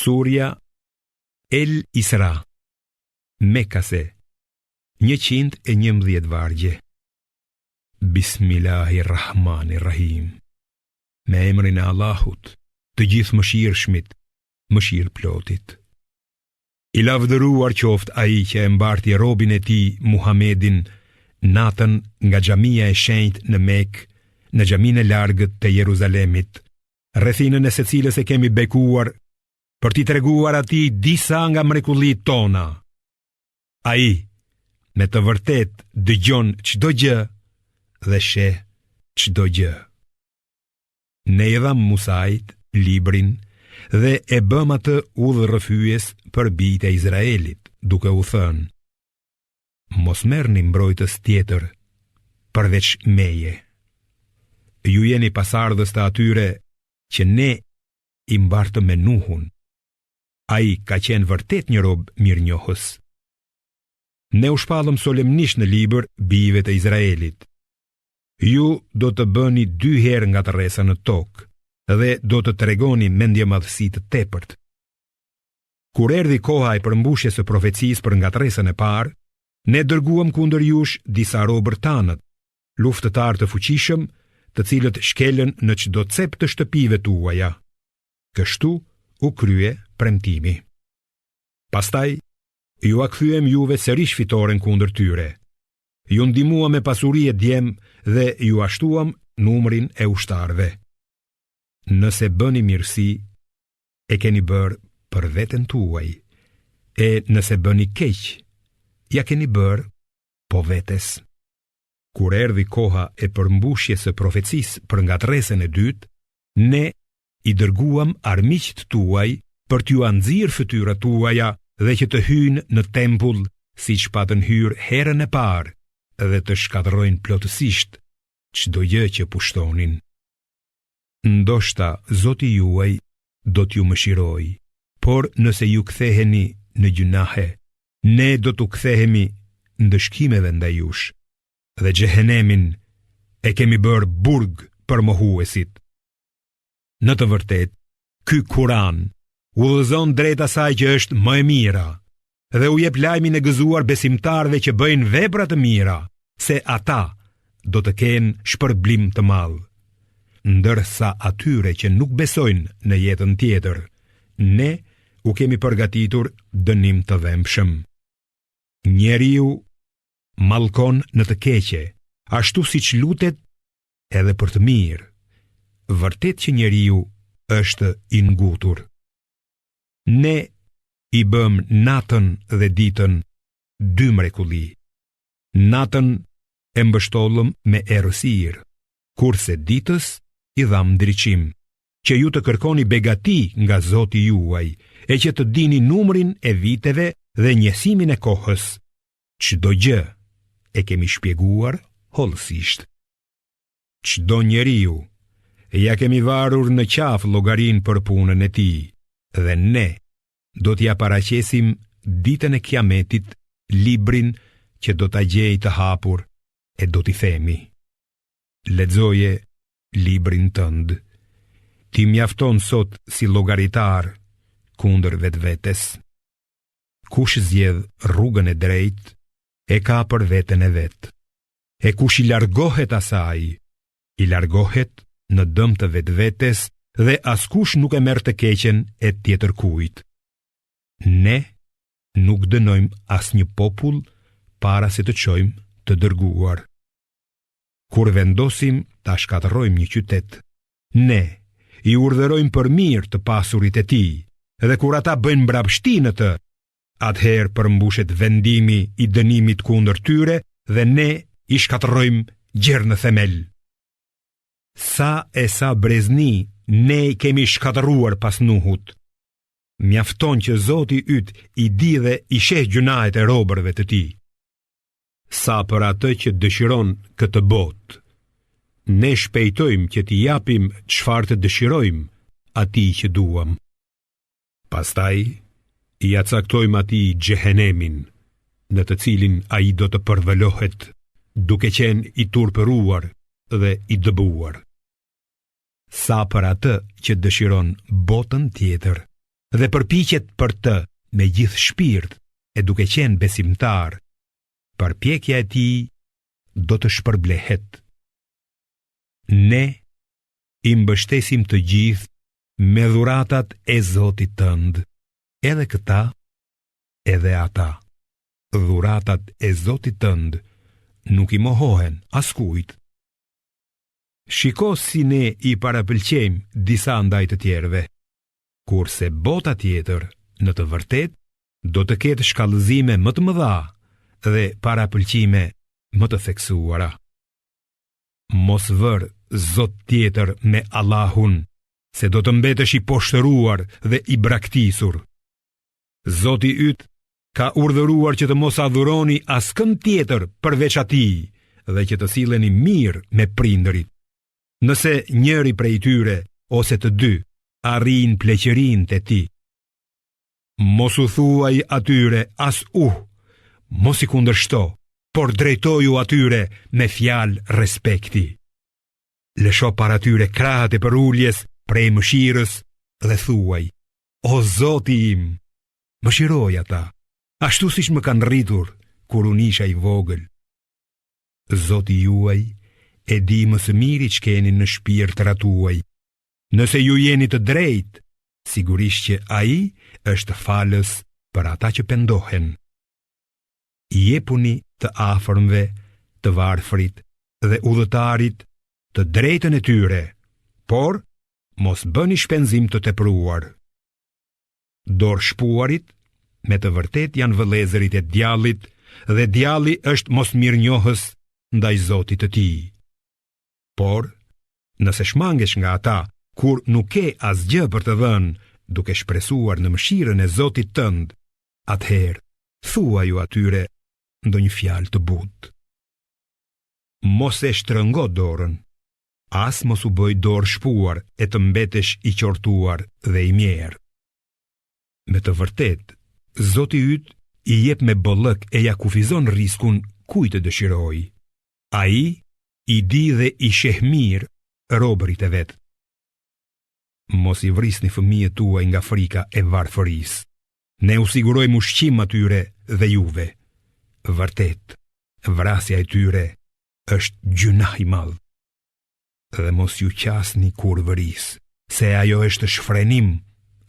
Surja El Isra, Mekase, 111 vargje. Bismillahirrahmanirrahim. Me emrin e Allahut, të gjithë mëshirshmit, mëshirëplotit. I lavdëruar qoft ai që e mbarti robin e tij Muhamedin natën nga xhamia e shenjtë në Mekë në xhaminë e largët të Jeruzalemit, rrethinën e secilës e kemi bekuar për t'i treguar atij disa nga mrekullitë tona. Ai me të vërtet dëgjon çdo gjë dhe sheh çdo gjë. Ne i dham Musait librin dhe e bëm atë udhërrëfyes për bijtë e Izraelit, duke u thënë: mos merrni mbrojtës tjetër përveç meje. Ju jeni pasardhës të atyre që ne i mbartëm me Nuhun. Ai ka qenë vërtet një rob mirënjohës. Ne u shpallëm solemnisht në libër bijve të Izraelit. Ju do të bëni 2 herë nga tërresa në tokë dhe do të tregoni mendje madhësi të tepërt. Kur erdhi koha e përmbushjes së profecisë për ngatresën e parë, ne dërguam kundër jush disa robër tanët, luftëtar të fuqishëm, të cilët shkelën në çdo cep të shtëpive tuaja. Kështu u krye premtimi. Pastaj ju a kthyem juve sërish fitoren kundër tyre. Ju ndihmuam me pasuri e djem dhe ju ashtuam numrin e ushtarëve. Nëse bëni mirësi, e keni bërë për veten tuaj, e nëse bëni keq, ja keni bërë po vetes. Kur erdhi koha e përmbushjes së profecisë për ngatresën e dytë, ne i dërguam armiqt tuaj për t'ju anxhir fytyrat tuaja dhe që të hyjnë në tempull siç patën hyrë herën e parë dhe të shkatërrojnë plotësisht çdo gjë që pushtonin. Ndoshta Zoti juaj do t'ju mëshirojë, por nëse ju ktheheni në gjunahe, ne do t'u kthehemi ndëshkimeve ndaj jush, dhe xhehenemin e kemi bërë burg për mohuesit. Në të vërtet, ky Kur'an udhëzon drejt asaj që është më e mira, dhe u jep lajmin e gëzuar besimtarëve që bëjnë vepra të mira, se ata do të kenë shpërblim të madh. Ndërsa atyre që nuk besojnë në jetën tjetër, ne u kemi përgatitur dënim të dhëmshëm. Njeriu mallkon në të keqe, ashtu siç lutet edhe për të mirë. Vërtet që njeriu është i ngutur. Ne i bëm natën dhe ditën 2 mrekulli. Natën e mbështollëm me errësirë, kurse ditës i dham ndriçim, që ju të kërkoni begati nga Zoti juaj, e që të dini numrin e viteve dhe njësimin e kohës. Çdo gjë e kemi shpjeguar hollësisht. Çdo njeriu ja kemi varur në qafë llogarin për punën e tij, dhe ne do t'ja paraqesim ditën e Kiametit librin që do ta gjej të hapur e do t'i themi: lexoje librin tënd. Ti mjafton sot si llogaritar kundër vetvetes. Kush zgjedh rrugën e drejtë e ka për veten e vet. E kush i largohet asaj, i largohet në dëm të vetvetes dhe askush nuk e merr të keqen e tjetër kujt. Ne nuk dënojmë asnjë popull para se të çojmë të dërguar. Kur vendosim ta shkatërrojmë një qytet, ne i urdhërojmë për mirë të pasurit e tij, dhe kur ata bëjnë mbrapshti në të, atëherë përmbushet vendimi i dënimit kundër tyre dhe ne i shkatërrojmë gjerë në themel. Sa e sa brezni ne kemi shkatëruar pas Nuhut. Mjafton që Zoti yt i di dhe i sheh gjunahet e robërve të tij. Sa për atë që dëshiron këtë botë, ne shpejtojmë që t'i japim çfarë të dëshirojmë atij që duam. Pastaj i acaktojmë atij xhehenemin, në të cilin ai do të përvëlohet, duke qenë i turpëruar dhe i dëbuar. Sa për atë që dëshiron botën tjetër dhe përpiqet për të me gjithë shpirt e duke qenë besimtar, përpjekja e tij do të shpërblehet. Ne i mbështesim të gjithë me dhuratat e Zotit tënd, edhe këta, edhe ata. Dhuratat e Zotit tënd nuk i mohohen askujt. Shiko si ne i parapëlqejmë disa ndaj të tjerëve, kurse bota tjetër, në të vërtet, do të ketë shkallëzime më të mëdha dhe parapëlqime më të theksuara. Mos vër zot tjetër me Allahun, se do të mbetesh i poshtëruar dhe i braktisur. Zoti yt ka urdhëruar që të mos adhuroni askën tjetër përveç atij dhe që të silleni mirë me prindërit. Nëse njëri prej tyre ose të dy arrin pleqërinë te ti, mos u thuaj atyre as mos i kundërshto, por drejtoju atyre me fjalë respekti. Lësho para tyre krahët e përuljes prej mëshirës dhe thuaj: O Zoti im, mëshiroj ata, ashtu siç më kanë rritur kur unë isha i vogël. Zoti juaj e di më së miri ç'keni në shpirtrat tuaj. Nëse ju jeni të drejtë, sigurisht që ai është falës për ata që pendohen. Jepuni të afërmve, të varfrit dhe udhëtarit të drejtën e tyre, por mos bëni shpenzim të tepruar. Dorë shpuarit, me të vërtet janë vëllezërit e djallit, dhe djalli është mosmirënjohës ndaj Zotit të tij. Por, nëse shmangesh nga ata, kur nuk ke asgjë për të dhënë, duke shpresuar në mëshirën e Zotit tënd, atëherë thuaju atyre ndonjë fjalë të butë. Mos e shtrëngo dorën, as mos u bëj dorë shpuar e të mbetesh i qortuar dhe i mjerë. Me të vërtet, Zoti yt i jep me bollëk e ja kufizon riskun kujt të dëshiroj. Ai i di dhe i sheh mirë robërit e vet. Mos i vrisni fëmijët tuaj nga frika e varfërisë. Ne u sigurojmë ushqim atyre dhe juve. Vërtet, vrasja e tyre është gjuna i madh. Dhe mos ju qasni kur vëris, se ajo është shfrenim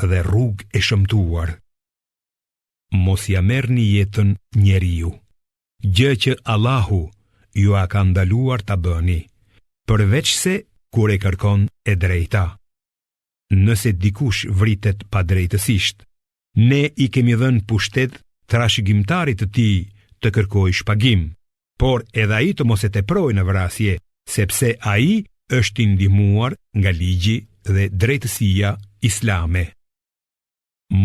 dhe rrugë e shëmtuar. Mos ja merrni jetën njeriu, gjë që Allahu ju a ka ndaluar ta bëni, përveç se kur e kërkon e drejta. Nëse dikush vritet pa drejtësisht, ne i kemi dhënë pushtet trashëgimtarit të tij të kërkojë shpagim, por edhe ai të mos e teprojë në vrasje, sepse ai është i ndihmuar nga ligji dhe drejtësia islame.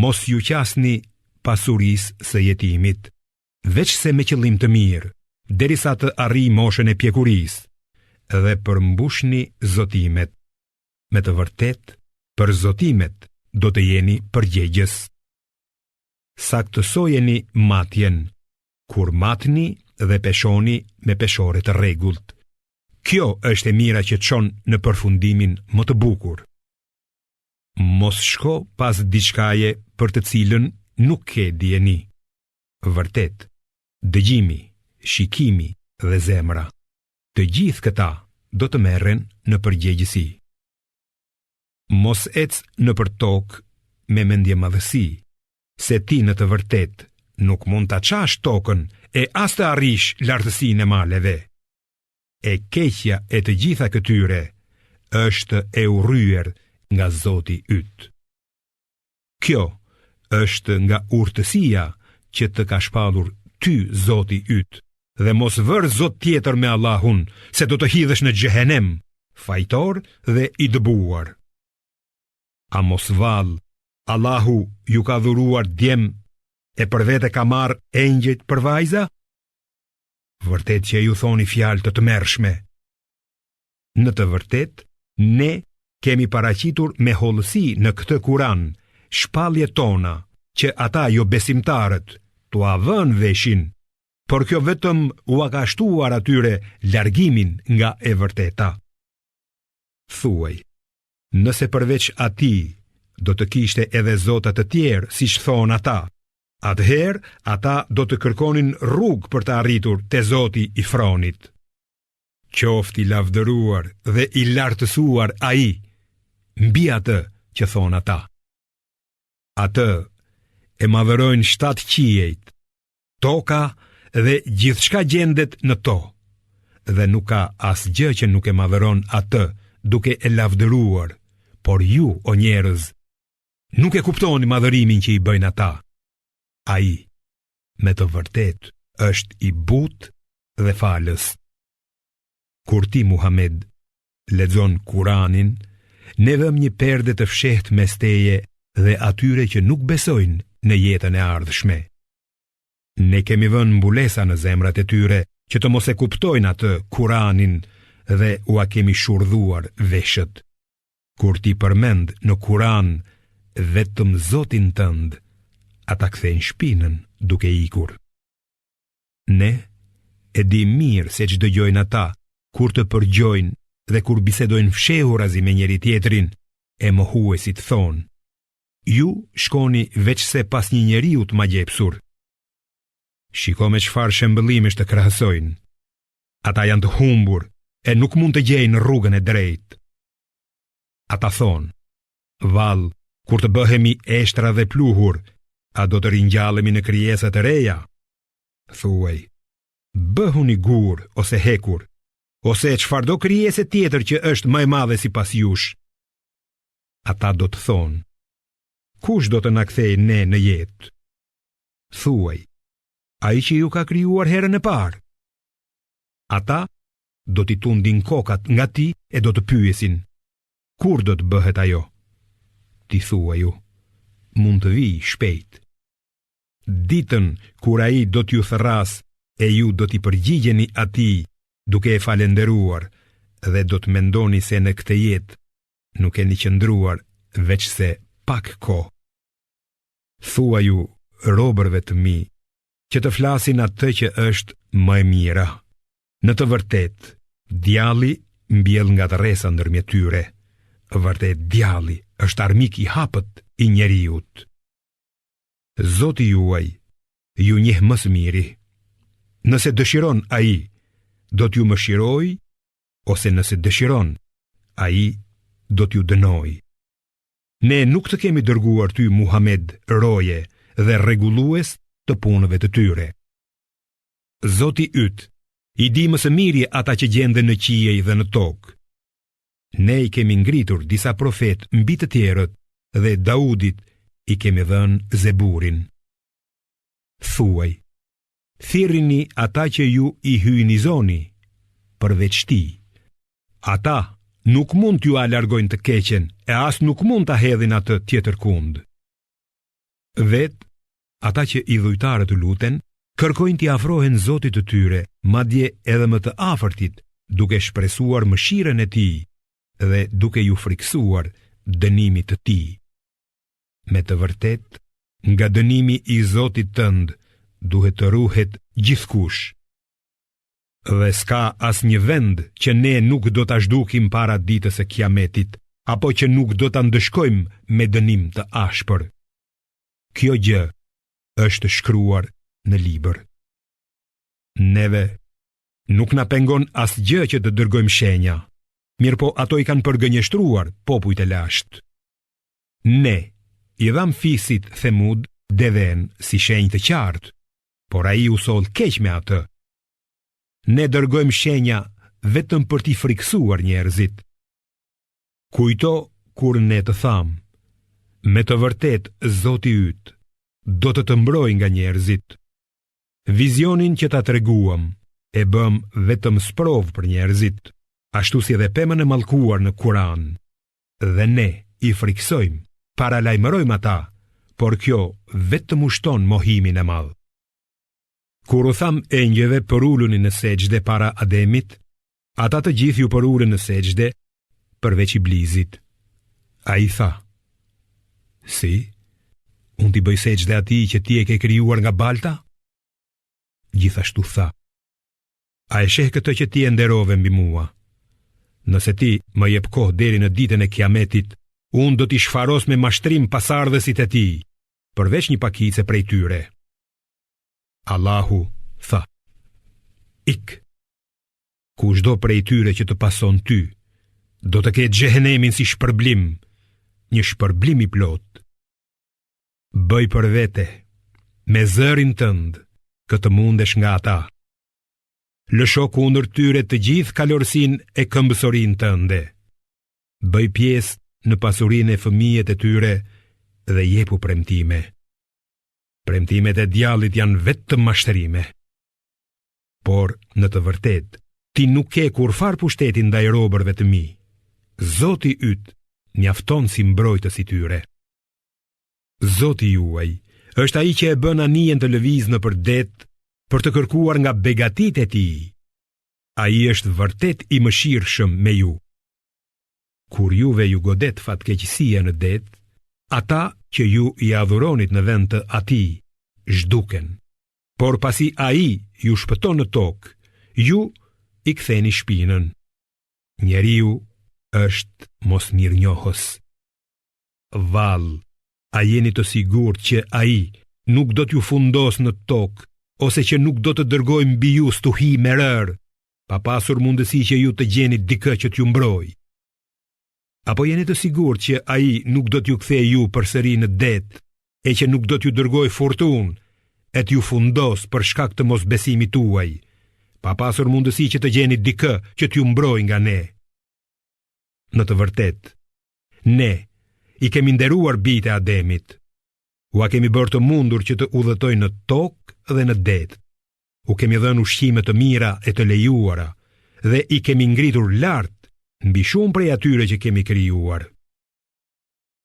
Mos ju qasni pasurisë së jetimit, veç se me qëllim të mirë, derisa të arrijë moshën e pjekurisë, dhe përmbushni zotimet. Me të vërtet, për zotimet do të jeni përgjegjës. Saktësojeni matjen, kur matni dhe peshoni me peshore të rregullt. Kjo është e mira që çon në përfundimin më të bukur. Mos shko pas diçkaje për të cilën nuk ke dijeni. Vërtet, dëgjimi, shikimi dhe zemra, të gjithë këta do të merren në përgjegjësi. Mos ec nëpër tokë me mendje madhësi, se ti në të vërtet nuk mund ta çash tokën e as të arrish lartësinë e maleve. E keqja e të gjitha këtyre është e urryer nga Zoti yt. Kjo është nga urtësia që të ka shpallur ty Zoti yt, dhe mos vër zot tjetër me Allahun, se do të hidhesh në xhehenem, fajtor dhe i dëbuar. A mos vallë, Allahu ju ka dhuruar djem e për vete ka marrë engjëjt për vajza? Vërtet që ju thoni fjalë të tmerrshme. Në të vërtet, ne kemi paraqitur me hollësi në këtë Kur'an shpalljet tona, që ata jo besimtarët t'ua vënë veshin, por kjo vetëm u ka shtuar atyre largimin nga e vërteta. Thuaj, nëse përveç atij do të kishte edhe zotat të tjerë, siç thonë ata. Atëherë, ata do të kërkonin rrugë për të arritur te Zoti i Fronit. Qofti lavdëruar dhe i lartësuar ai, mbi atë që thonë ata. Atë e madhërojnë 7 qiejt, toka dhe gjithçka gjendet në to, dhe nuk ka asgjë që nuk e madhëron atë duke e lavdëruar, por ju, o njerëz, nuk e kuptoni madhërimin që i bëjnë ata. Ai, me të vërtet, është i butë dhe falës. Kur ti, Muhammed, lexon Kuranin, ne vëm një perde të fshehtë mes teje dhe atyre që nuk besojnë në jetën e ardhshme. Ne kemi vënë mbulesa në zemrat e tyre që të mos e kuptojnë atë Kuranin dhe ua kemi shurdhuar veshët. Kur ti përmend në Kuran vetëm Zotin tënd, ata kthejnë shpinën duke ikur. Ne e di mirë se ç'do dëgjojnë ata kur të përgjojnë dhe kur bisedojnë fshehurazi me njëri tjetrin, e mohuesit thonë: ju shkoni veç se pas një njeriu të magjepsur. Shiko me çfarë shembëllimesh të krahasojnë. Ata janë të humbur e nuk mund të gjejnë rrugën e drejtë. Ata thonë: vallë, kur të bëhemi eshtra dhe pluhur, a do të ringjallemi në krijesa të reja? Thuaj: bëhuni gur ose hekur, ose çfarëdo krijese tjetër që është më e madhe sipas jush. Ata do të thonë: kush do të na kthejë ne në jetë? Thuaj: ai që ju ka krijuar herën e parë. Ata do t'i tundin kokat nga ti e do të pyesin: kur do të bëhet ajo? Ti thuaj ju: mund të vijë shpejt. Ditën kur ai do t'ju therras e ju do t'i përgjigjeni atij duke e falenderuar dhe do të mendoni se në këtë jetë nuk keni qëndruar veç se pak kohë. Thuaj ju robërve të mi që të flasin atë që është më e mira. Në të vërtetë, djalli mbjell nga rresa ndërmjet tyre. Vërtet djalli është armik i hapët i njeriut. Zoti juaj ju njeh më së miri. Nëse dëshiron ai, do t'ju mëshiroj, ose nëse dëshiron, ai do t'ju dënoj. Ne nuk të kemi dërguar ty, Muhammed, roje dhe rregullues të punëve të tyre. Zoti yt i di më së miri ata që gjenden në qiej dhe në tokë. Ne i kemi ngritur disa profet mbi të tjerët dhe Daudit i kemi dhënë Zeburin. Thuaj: thirrini ata që ju i hyjnizoni përveç ti. Ata nuk mund t'ju alargojnë të keqen e as nuk mund t'a hedhin atë tjetër kund. Vetë ata që i dhujtarët luten kërkojnë t'i afrohen Zotit të tyre, madje edhe më të afërtit, duke shpresuar mëshirën e tij dhe duke ju friksuar dënimit të tij. Me të vërtet, nga dënimi i Zotit tënd duhet të ruhet gjithkush. Dhe s'ka as një vend që ne nuk do t'a zhdukim para ditës së Kiametit, apo që nuk do t'a ndëshkojmë me dënim të ashpër. Kjo gjë është shkruar në libër. Neve nuk na pengon asgjë që të dërgojmë shenja, mirëpo ato i kanë përgënjeshtruar popujt e lashtë. Ne i dham fisit Themud deven si shenjë të qartë, por ai u sol keq me atë. Ne dërgojmë shenja vetëm për t'i friksuar njerëzit. Kujto kur ne të tham: me të vërtet Zoti yt do të mbrojë nga njerëzit. Vizionin që ta treguam e bëm vetëm sprov për njerëzit, ashtu si edhe pemën e mallkuar në Kur'an. Dhe ne i friksojmë, paralajmërojmë ata, por kjo vetëm ushton mohimin e madh. Kur u tham engjëve për uluni në sejdë para Ademit, ata të gjithë ju për ulën në sejdë, përveç Iblisit. Ai tha: si? Unë t'i bëj sejdë atij që ti e ke krijuar nga balta? Gjithashtu tha: a e sheh këtë që ti e nderove mbi mua? Nëse ti më jep kohë deri në ditën e Kiametit, unë do t'i shfaros me mashtrim pasardhësit e tij, përveç një pakice prej tyre. Allahu tha: Ik. Kushdo prej tyre që të pason ty, do të ketë xhehenemin si shpërblim, një shpërblim i plot. Bëj për vete, me zërin tënd, këtë mundesh nga ata. Lësho kundër tyre të gjithë kalorësin e këmbësorin tënde. Bëj pjesë në pasurinë e fëmijët e tyre dhe jepu premtime. Premtimet e djallit janë vetëm mashtrime. Por, në të vërtet, ti nuk ke kurfar pushtetin ndaj robërve të mi. Zoti yt mjafton si mbrojtës i tyre. Zoti juaj është ai që e bën anijen të lëvizë nëpër det për të kërkuar nga begatit e tij. Ai është vërtet i mëshirshëm me ju. Kur juve ju godet fatkeqësia në det, ata që ju i adhuronit në vend të atij zhduken. Por pasi ai ju shpëton në tokë, ju i ktheni shpinën. Njeriu është mos mirënjohës. Vallë, a jeni të sigurt që ai nuk do t'ju fundos në tokë, ose që nuk do të dërgoj mbi ju stuhi me rër, pa pasur mundësi që ju të gjeni dikë që t'ju mbroj? Apo jeni të sigurt që ai nuk do t'ju kthej ju përsëri në det, e që nuk do t'ju dërgoj furtunë, e t'ju fundos për shkak të mosbesimit tuaj, pa pasur mundësi që të gjeni dikë që t'ju mbroj nga ne? Në të vërtet, ne i kemi nderuar bijtë e Ademit. Ua kemi bërë të mundur që të udhëtojnë në tokë dhe në det. U kemi dhënë ushqime të mira e të lejuara dhe i kemi ngritur lart mbi shumë prej atyre që kemi krijuar.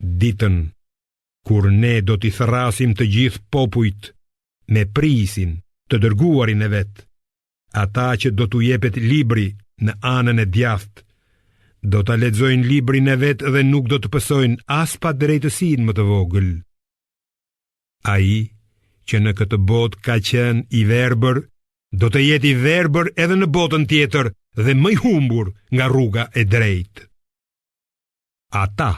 Ditën kur ne do t'i thrasim të gjithë popujt me prisin të dërguarin e vet, ata që do t'u jepet libri në anën e djathtë, do ta lexojnë librin e vet dhe nuk do të pësojnë as pa drejtësinë më të vogël. Ai që në këtë botë ka qenë i verbër, do të jetë i verbër edhe në botën tjetër dhe më i humbur nga rruga e drejtë. Ata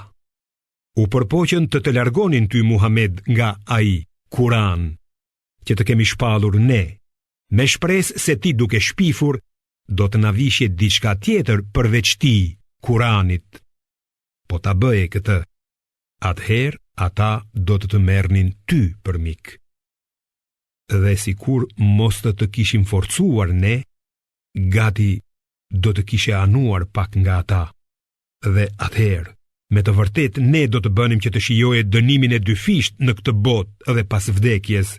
u përpoqën të largonin ty Muhammed nga ai Kur'an, që të kemi shpallur ne, me shpresë se ti duke shpifur do të na vishje diçka tjetër përveç ti, Kur'anit. Po ta bëje këtë, atëherë ata do të merrnin ty për mik. Dhe sikur mos të kishim forcuar ne, gati do të kishe anuar pak nga ata. Dhe atëherë, me të vërtet ne do të bënim që të shijoje dënimin e dyfisht në këtë botë dhe pas vdekjes.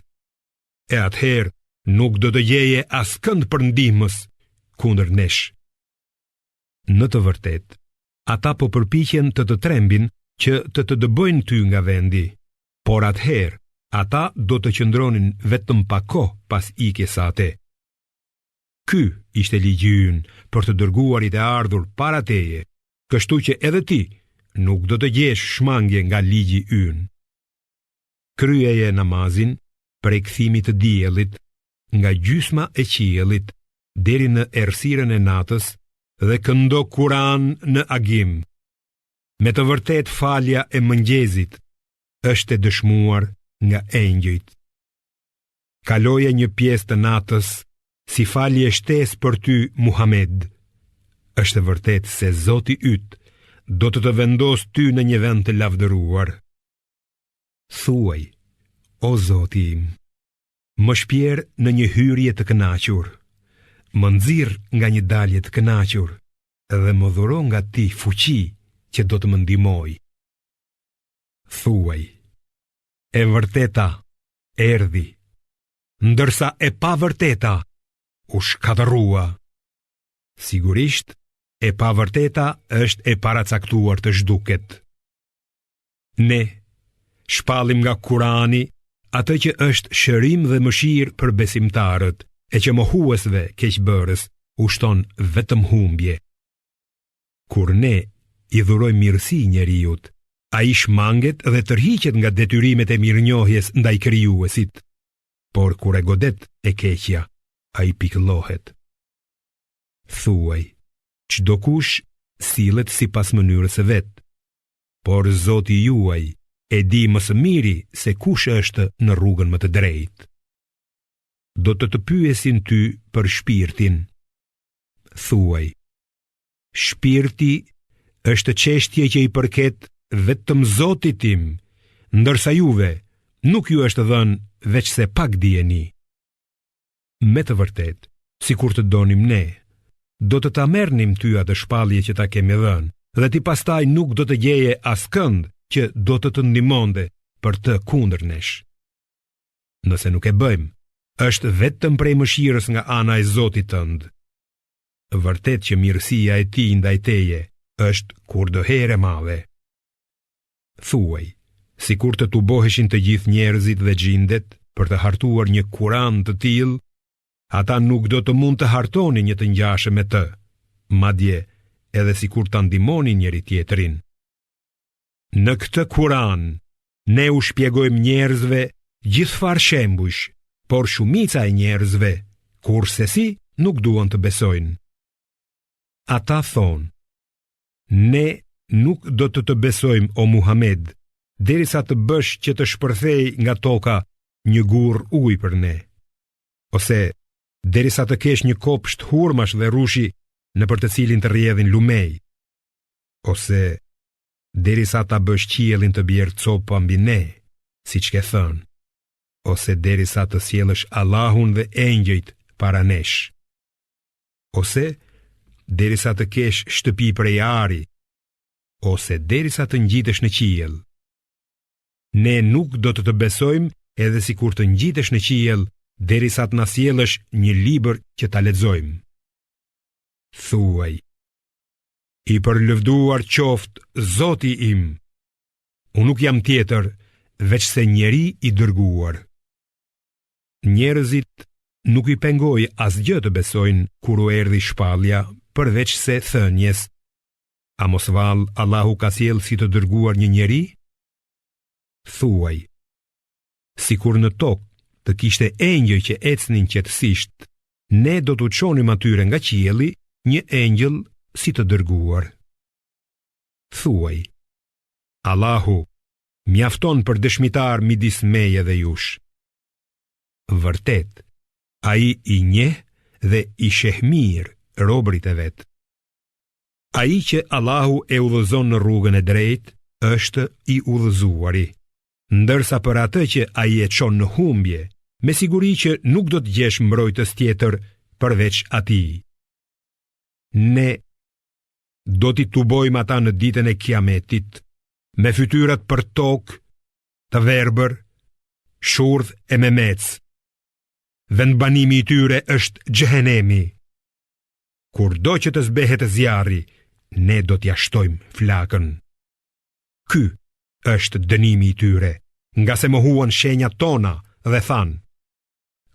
E atëherë nuk do të gjeje askënd për ndihmës kundër nesh. Në të vërtet, ata po përpiqen të trembin që të dëbojnë ty nga vendi, por atëherë ata do të qëndronin vetëm pa kohë pas ikjes sate. Ky ishte ligji ynë për të dërguarit e ardhur para teje, kështu që edhe ti nuk do të gjesh shmangje nga ligji ynë. Kryeje namazin prej kthimit të diellit, nga gjysma e qiellit deri në errësirën e natës, dhe këndo Kur'an në agim. Me të vërtet falja e mëngjezit është e dëshmuar nga engjëjt. Kaloje një pjesë të natës si falje shtesë për ty Muhammed. Është e vërtet se Zoti yt do të vendos ty në një vend të lavdëruar. Thuaj, o Zoti im, më shpjer në një hyrje të kënaqur, më nxirr nga një dalje të kënaqur dhe më dhuro nga ti fuqi që do të më ndihmoj. Thuaj, e vërteta erdhi, ndërsa e pa vërteta u shkatërrua. Sigurisht, e pa vërteta është e paracaktuar të zhduket. Ne shpallim nga Kurani atë që është shërim dhe mëshirë për besimtarët, e që mohuesve keqbërës u shton vetëm humbje. Kur ne i dhurojmë mirësi njeriut, ai shmanget dhe tërhiqet nga detyrimet e mirënjohjes ndaj krijuesit. Por kur e godet e keqja, ai pikëllohet. Thuaj, çdo kush sillet sipas mënyrës së vet. por Zoti juaj e di më së miri se kush është në rrugën më të drejtë. Do të pyesin ty për shpirtin. Thuaj: shpirti është çështje që i përket vetëm Zotit tim, ndërsa juve nuk ju është dhënë veç se pak dijeni. Me të vërtet, sikur të donim ne, do të ta merrnim ty atë shpallje që ta kemi dhënë, dhe ti pastaj nuk do të gjeje askënd që do të ndihmonte për të kundër nesh. Nëse nuk e bëjmë, është vetëm prej mëshirës nga ana e Zotit tënd. Vërtet që mirësia e tij ndaj teje është kurdoherë e madhe. Thuaj: sikur të tuboheshin të gjithë njerëzit dhe gjindet për të hartuar një Kuran të tillë, ata nuk do të mund të hartonin një të ngjashëm me të, madje edhe sikur ta ndihmonin njëri tjetrin. Në këtë Kuran, ne u shpjegojmë njerëzve gjithfarë shembush, por shumica e njerëzve, kurse si, nuk duan të besojnë. Ata thonë: ne nuk do të besojmë o Muhammed, derisa të bësh që të shpërthej nga toka një gurr ujë për ne, ose derisa të kesh një kopsht hurmash dhe rushi në për të cilin të rrjedhin lumej, ose derisa ta bësh qiellin të bjerë copa mbi ne, siç ke thënë, ose derisa të sjellësh Allahun dhe engjëjt para nesh, ose derisa të kesh shtëpi prej ari, ose derisa të ngjitesh në qiell. Ne nuk do të besojmë edhe sikur të ngjitesh në qiell derisa të na sjellësh një libër që ta lexojmë. Thuaj: i përlëvduar qoftë Zoti im, unë nuk jam tjetër veç se njeri i dërguar. Njerëzit nuk i pengoi asgjë të besojnë kur u erdhi shpallja, përveç se thënjes: a mos vallë Allahu ka sjellë si të dërguar një njeri? Thuaj: sikur në tokë të kishte engjëj që ecnin qetësisht, ne do t'u çonim atyre nga qielli një engjëll si të dërguar. Thuaj: Allahu mjafton për dëshmitar midis meje dhe jush. Vërtet, ai i njeh dhe i sheh mirë robërit e vet. Ai që Allahu e udhëzon në rrugën e drejtë është i udhëzuari, ndërsa për atë që ai e çon në humbje, me siguri që nuk do të gjesh mbrojtës tjetër përveç atij. Ne do t'i tubojmë ata në ditën e Kiametit, me fytyrat për tokë, të verbër, shurdh e me mec. Vendbanimi i tyre është xhehenemi. Kurdo që të zbehet zjarri, ne do t'ja shtojmë flakën. Ky është dënimi i tyre, nga se mohuan shenjat tona dhe thanë: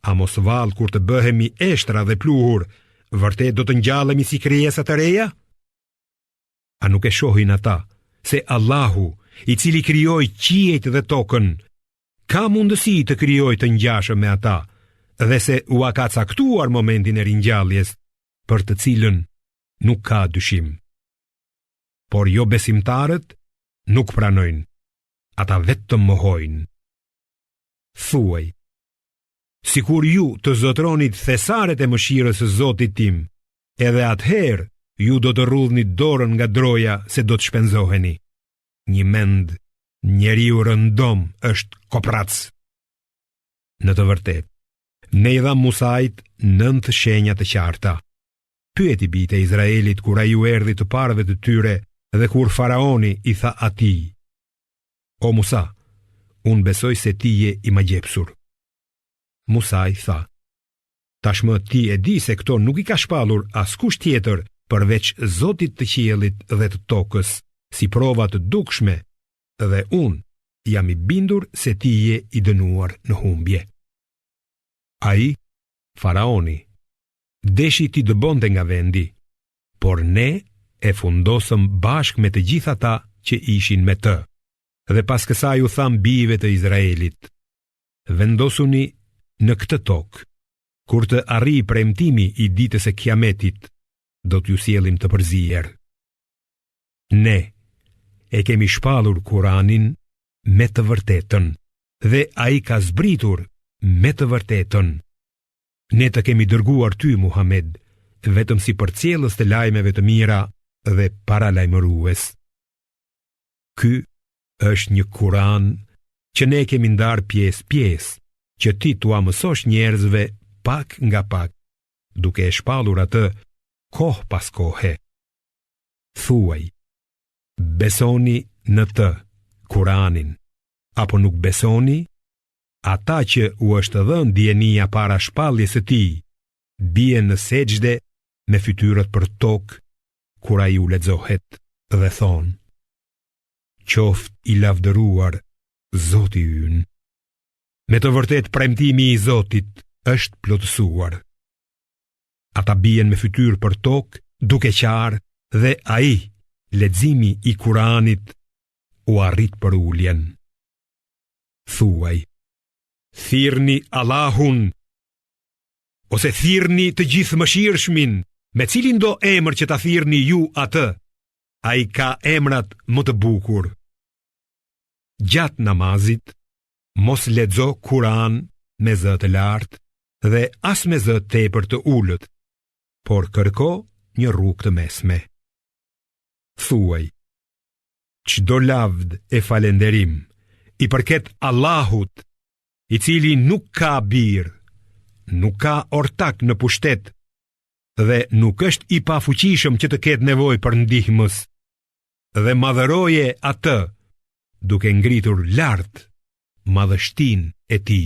a mos vallë kur të bëhemi eshtra dhe pluhur, vërtet do të ngjallemi si krijesa të reja? A nuk e shohin ata se Allahu, i cili krijoi qiejt dhe tokën, ka mundësi të krijojë të ngjashëm me ata, dhe se u ka caktuar momentin e ringjalljes, për të cilën nuk ka dyshim. Por jo besimtarët nuk pranojnë, ata vetëm mohojnë. Thuaj: sikur ju të zotronit thesaret e mëshirës së Zotit tim, edhe atëherë ju do të rrudhni dorën nga droja se do të shpenzoheni. Një mend, njeriu rëndom është koprac. Në të vërtetë, ne i dha Musait 9 shenja të qarta. Pyeti bijtë e Izraelit kur ai u erdhi të parëve të tyre dhe kur faraoni i tha atij: o Musa, unë besoj se ti je i magjepsur. Musa i tha: tashmë ti e di se këto nuk i ka shpallur askush tjetër përveç Zotit të qiellit dhe të tokës, si prova të dukshme, dhe unë jam i bindur se ti je i dënuar në humbje. Ai, faraoni, deshi ti dëbonte nga vendi, por ne e fundosëm bashkë me të gjitha ata që ishin me të. Dhe pas kësaj u tham bijve të Izraelit: vendosuni në këtë tokë, kur të arrijë premtimi i ditës e Kiametit, do t'ju sjellim të përzier. Ne e kemi shpallur Kuranin me të vërtetën, dhe ai ka zbritur me të vërtetën. Ne të kemi dërguar ty, Muhammed, vetëm si përcjellës të lajmeve të mira dhe paralajmërues. Ky është një Kuran që ne kemi ndarë pjesë, që ti tua mësosh njerëzve pak nga pak, duke e shpallur atë kohë pas kohe. Thuaj, besoni në të, Kuranin, apo nuk besoni? Ata që u është dhënë dienia para shpalljes së tij, bien në sejdë me fytyrët për tokë kur ai u lexohet dhe thonë: Qoft i lavdëruar Zoti ynë. Me të vërtet premtimi i Zotit është plotësuar. Ata bien me fytyrë për tokë duke qarë, dhe ai, leximi i Kuranit, u arrit për uljen. Thuaj, thirrni Allahun, ose thirrni të gjithë mëshirshmin, me cilin do emër që ta thirrni ju atë, ai ka emrat më të bukur. Gjatë namazit, mos lexo Kuran me zë të lartë dhe as me zë tepër të ulët, por kërko një rrugë të mesme. Thuaj, çdo lavd e falenderim i përket Allahut, i cili nuk ka birë, nuk ka ortak në pushtet dhe nuk është i pafuqishëm që të ketë nevojë për ndihmës, dhe madhëroje atë duke ngritur lart madhështinë e tij.